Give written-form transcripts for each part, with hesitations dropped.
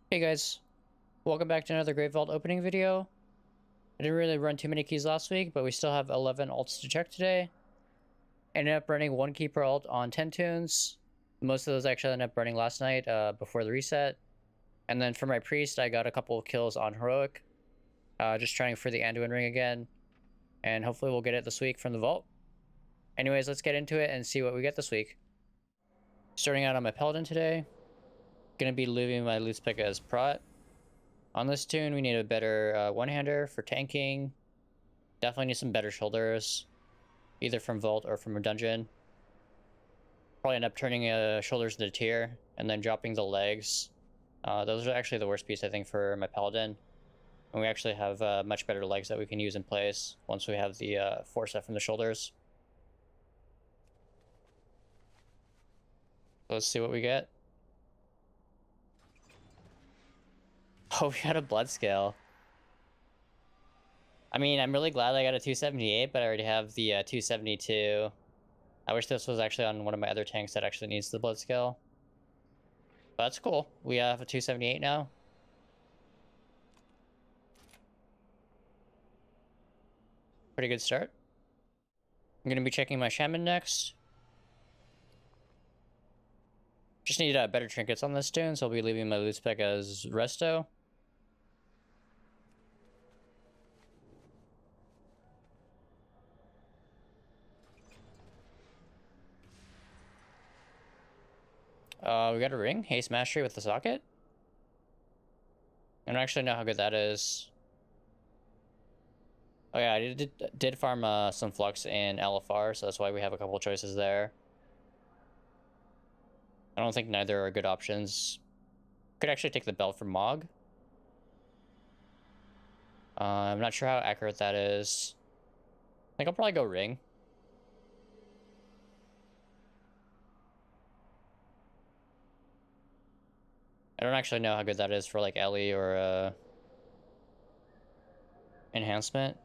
Hey guys, welcome back to another Great Vault opening video. I didn't really run too many keys last week, but we still have 11 alts to check today. I ended up running 1 key per alt on 10 tunes. Most of those actually ended up running last night before the reset. And then for my priest, I got a couple of kills on heroic. Just trying for the Anduin ring again. And hopefully we'll get it this week from the vault. Anyways, let's get into it and see what we get this week. Starting out on my Paladin today. Gonna be leaving my loot spec as Prot. On this tune, we need a better one-hander for tanking. Definitely need some better shoulders, either from Vault or from a dungeon. Probably end up turning shoulders into tier, and then dropping the legs. Those are actually the worst piece, I think, for my Paladin. And we actually have much better legs that we can use in place once we have the force set from the shoulders. Let's see what we get. Oh, we got a blood scale. I mean, I'm really glad I got a 278, but I already have the 272. I wish this was actually on one of my other tanks that actually needs the blood scale. But that's cool. We have a 278 now. Pretty good start. I'm going to be checking my Shaman next. Just need better trinkets on this tune, so I'll be leaving my loot spec as Resto. We got a ring, Haste Mastery with the socket. I don't actually know how good that is. Oh yeah, I did farm some Flux in LFR, so that's why we have a couple choices there. I don't think neither are good options. Could actually take the belt from Mog. I'm not sure how accurate that is. I think I'll probably go ring. I don't actually know how good that is for like Ellie or enhancement.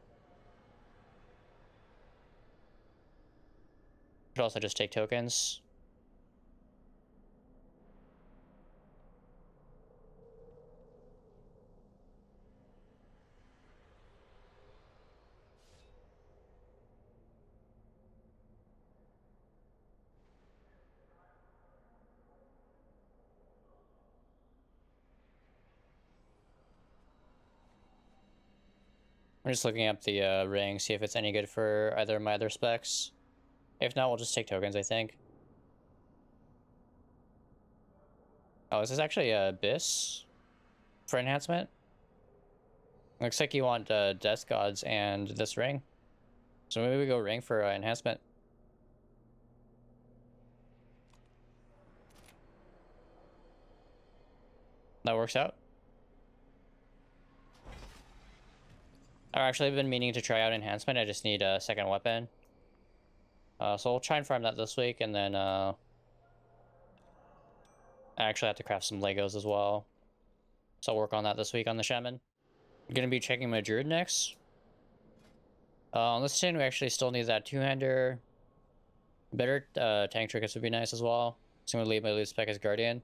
Could also just take tokens. I'm just looking up the ring, see if it's any good for either of my other specs. If not, we'll just take tokens, I think. Oh, this is actually a Abyss for enhancement. Looks like you want Death Gods and this ring. So maybe we go ring for enhancement. That works out. I've actually been meaning to try out enhancement. I just need a second weapon. So we'll try and farm that this week, and then I actually have to craft some Legos as well. So I'll work on that this week on the Shaman. I'm gonna be checking my Druid next. On this tune, we actually still need that two-hander. Better tank trinkets would be nice as well. So I'm gonna leave my loot spec as Guardian.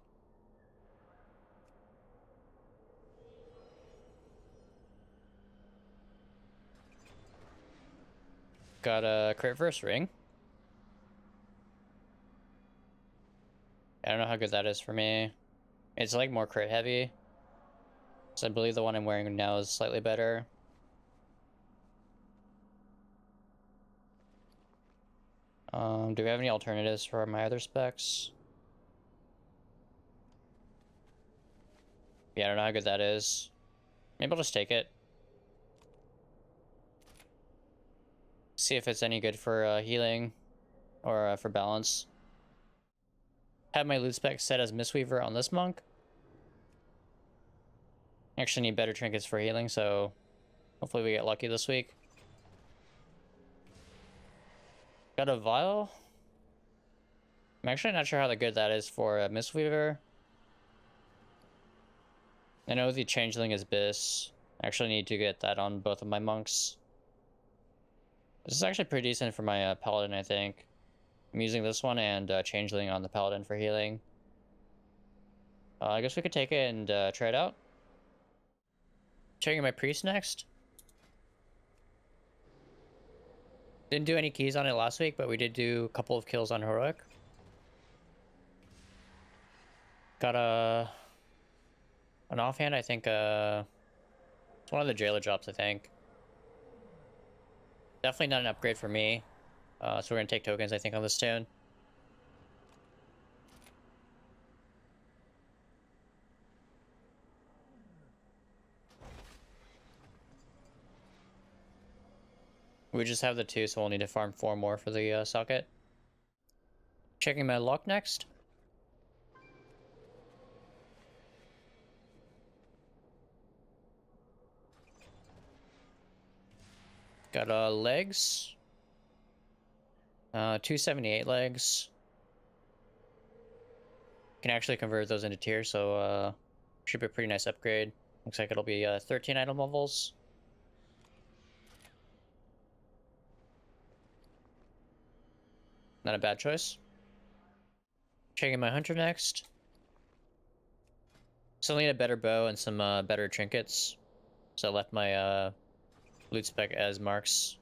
Got a crit verse ring. I don't know how good that is for me. It's like more crit heavy. So I believe the one I'm wearing now is slightly better. Do we have any alternatives for my other specs? Yeah, I don't know how good that is. Maybe I'll just take it. See if it's any good for healing or for balance. Have my loot spec set as Mistweaver on this monk. Actually need better trinkets for healing, so hopefully we get lucky this week. Got a vial. I'm actually not sure how good that is for Mistweaver. I know the Changeling is Biss. I actually need to get that on both of my monks. This is actually pretty decent for my Paladin, I think. I'm using this one and Changeling on the Paladin for healing. I guess we could take it and try it out. Checking my priest next. Didn't do any keys on it last week, but we did do a couple of kills on heroic. Got an offhand, I think, it's one of the jailer jobs, I think. Definitely not an upgrade for me. So we're gonna take tokens, I think, on this tune. We just have the 2, so we'll need to farm 4 more for the socket. Checking my luck next. Got legs. 278 legs. Can actually convert those into tiers, so should be a pretty nice upgrade. Looks like it'll be 13 item levels. Not a bad choice. Checking my hunter next. Still need a better bow and some better trinkets. So I left my loot spec as marks.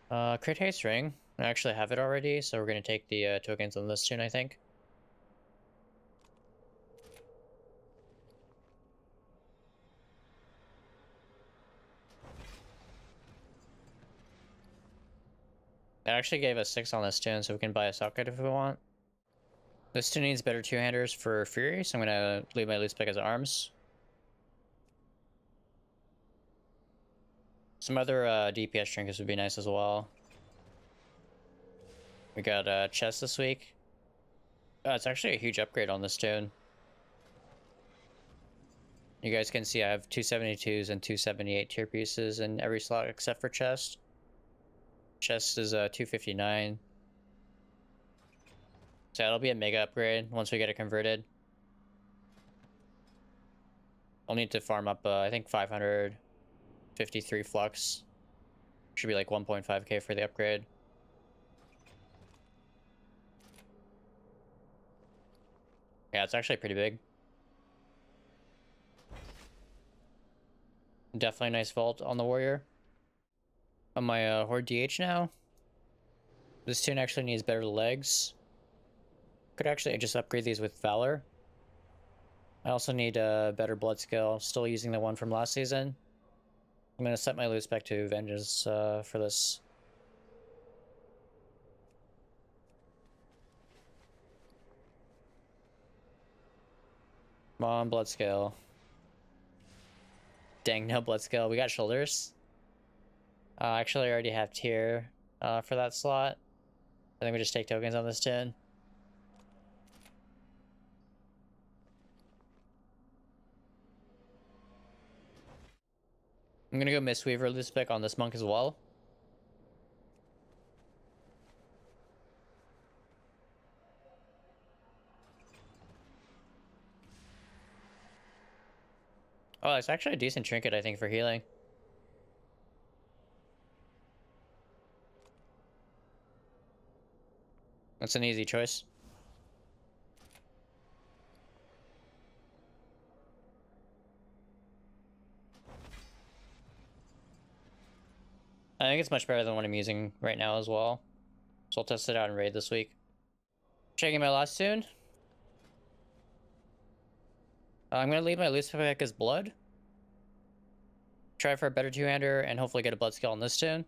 Crit haste ring. I actually have it already, so we're gonna take the tokens on this tune, I think. It actually gave us 6 on this tune, so we can buy a socket if we want. This tune needs better 2-handers for Fury, so I'm gonna leave my loot spec as arms. Some other DPS trinkets would be nice as well. We got chest this week. It's actually a huge upgrade on this tune. You guys can see I have 272s and 278 tier pieces in every slot except for chest. Chest is 259. So that'll be a mega upgrade once we get it converted. I'll need to farm up, I think 553 flux. Should be like 1.5k for the upgrade. Yeah, it's actually pretty big. Definitely a nice vault on the warrior. On my Horde DH now. This tune actually needs better legs. Could actually just upgrade these with Valor. I also need a better blood skill. Still using the one from last season. I'm gonna set my loot spec to Vengeance for this. Come on, blood scale. Dang, no blood scale. We got shoulders. Actually, I already have tier for that slot. I think we just take tokens on this tune. I'm gonna go Mistweaver loot spec on this monk as well. Oh, it's actually a decent trinket, I think, for healing. That's an easy choice. I think it's much better than what I'm using right now as well. So I'll test it out in raid this week. Checking my last tune. I'm gonna leave my loot spec as blood. Try for a better 2-hander and hopefully get a blood skill on this tune.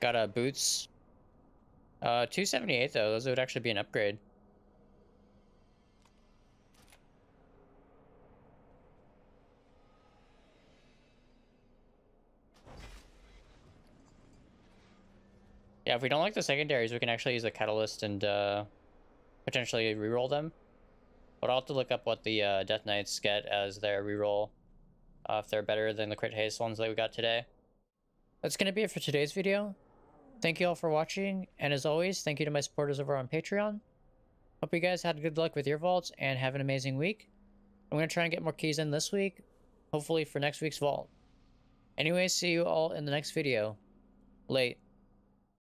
Got boots. 278 though, those would actually be an upgrade. Yeah, if we don't like the secondaries, we can actually use a catalyst and potentially reroll them. But I'll have to look up what the Death Knights get as their reroll, if they're better than the crit haste ones that we got today. That's gonna be it for today's video. Thank you all for watching, and as always, thank you to my supporters over on Patreon. Hope you guys had good luck with your vaults and have an amazing week. I'm gonna try and get more keys in this week, hopefully for next week's vault. Anyway, see you all in the next video. Late.